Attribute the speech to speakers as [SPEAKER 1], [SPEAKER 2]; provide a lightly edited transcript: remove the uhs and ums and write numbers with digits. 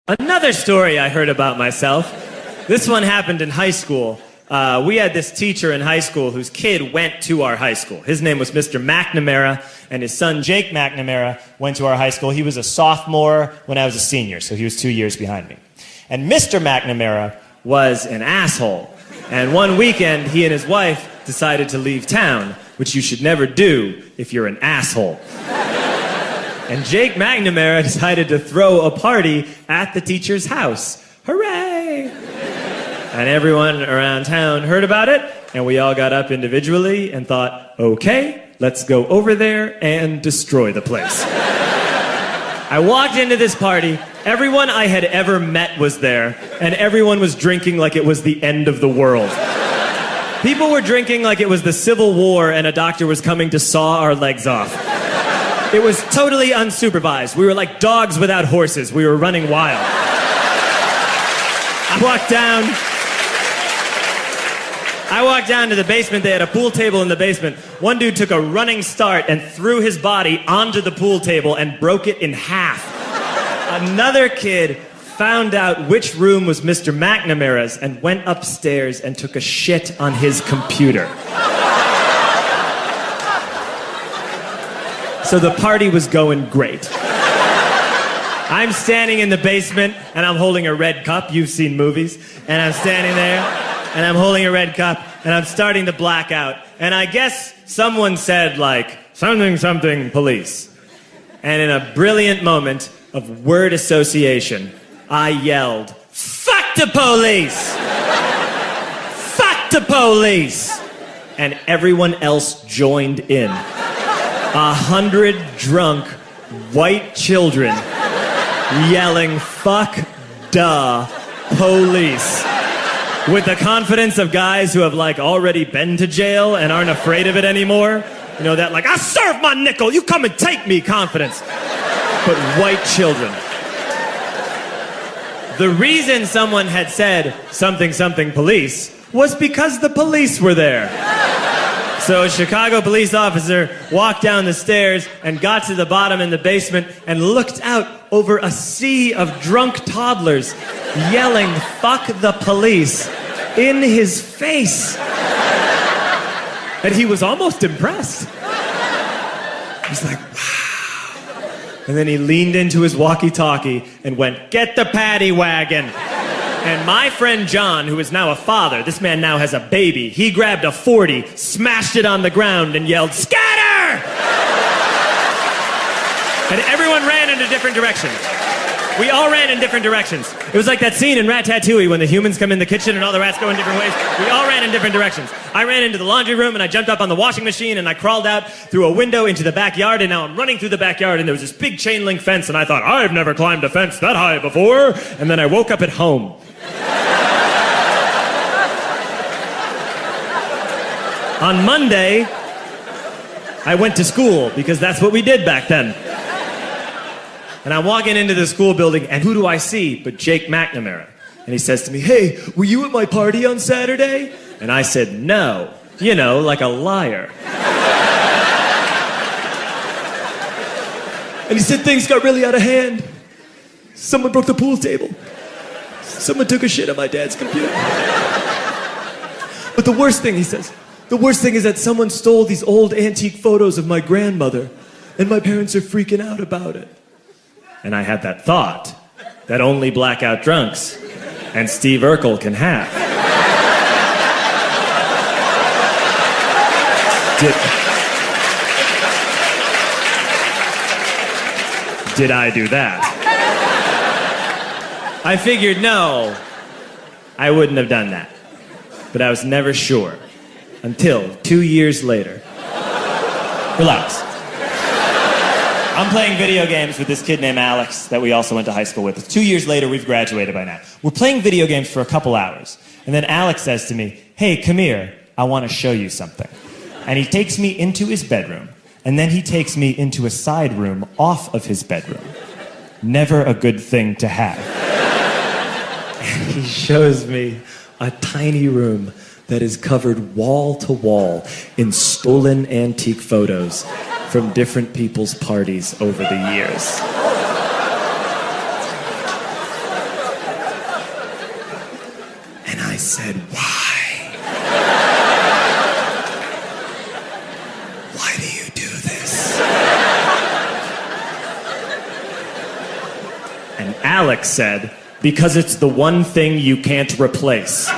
[SPEAKER 1] Another story I heard about myself. This one happened in high school. We had this teacher in high school whose kid went to our high school. His name was Mr. McNamara, and his son Jake McNamara went to our high school. He was a sophomore when I was a senior, so he was 2 years behind me. And Mr. McNamara was an asshole. And one weekend, he and his wife decided to leave town, which you should never do if you're an asshole. And Jake McNamara decided to throw a party at the teacher's house. Hooray! And everyone around town heard about it, and we all got up individually and thought, okay, let's go over there and destroy the place. I walked into this party, everyone I had ever met was there, and everyone was drinking like it was the end of the world. People were drinking like it was the Civil War and a doctor was coming to saw our legs off. It was totally unsupervised. We were like dogs without horses. We were running wild. I walked down to the basement. They had a pool table in the basement. One dude took a running start and threw his body onto the pool table and broke it in half. Another kid found out which room was Mr. McNamara's and went upstairs and took a shit on his computer. So the party was going great. I'm standing in the basement and I'm holding a red cup. You've seen movies. And I'm standing there and I'm holding a red cup and I'm starting to black out. And I guess someone said like, something, something, police. And in a brilliant moment of word association, I yelled, fuck the police! Fuck the police! And everyone else joined in. 100 drunk white children yelling, fuck the police. With the confidence of guys who have like already been to jail and aren't afraid of it anymore. You know, that like, I served my nickel, you come and take me confidence. But white children. The reason someone had said something, something police was because the police were there. So a Chicago police officer walked down the stairs and got to the bottom in the basement and looked out over a sea of drunk toddlers yelling, fuck the police, in his face. And he was almost impressed. He was like, wow. And then he leaned into his walkie-talkie and went, get the paddy wagon. And my friend John, who is now a father, this man now has a baby, he grabbed a 40, smashed it on the ground, and yelled, scatter! And everyone ran in a different direction. We all ran in different directions. It was like that scene in Ratatouille when the humans come in the kitchen and all the rats go in different ways. We all ran in different directions. I ran into the laundry room and I jumped up on the washing machine and I crawled out through a window into the backyard, and now I'm running through the backyard and there was this big chain link fence and I thought, I've never climbed a fence that high before. And then I woke up at home. On Monday, I went to school because that's what we did back then. And I'm walking into the school building, and who do I see but Jake McNamara? And he says to me, hey, were you at my party on Saturday? And I said, no. You know, like a liar. And he said, things got really out of hand. Someone broke the pool table. Someone took a shit on my dad's computer. But the worst thing, he says, the worst thing is that someone stole these old antique photos of my grandmother, and my parents are freaking out about it. And I had that thought that only blackout drunks and Steve Urkel can have. Did I do that? I figured, no, I wouldn't have done that. But I was never sure. Until 2 years later. Relax. I'm playing video games with this kid named Alex that we also went to high school with. 2 years later, we've graduated by now. We're playing video games for a couple hours. And then Alex says to me, hey, come here, I want to show you something. And he takes me into his bedroom. And then he takes me into a side room off of his bedroom. Never a good thing to have. And he shows me a tiny room that is covered wall to wall in stolen antique photos from different people's parties over the years. said, "Why? Why do you do this?" And Alex said, "Because it's the one thing you can't replace."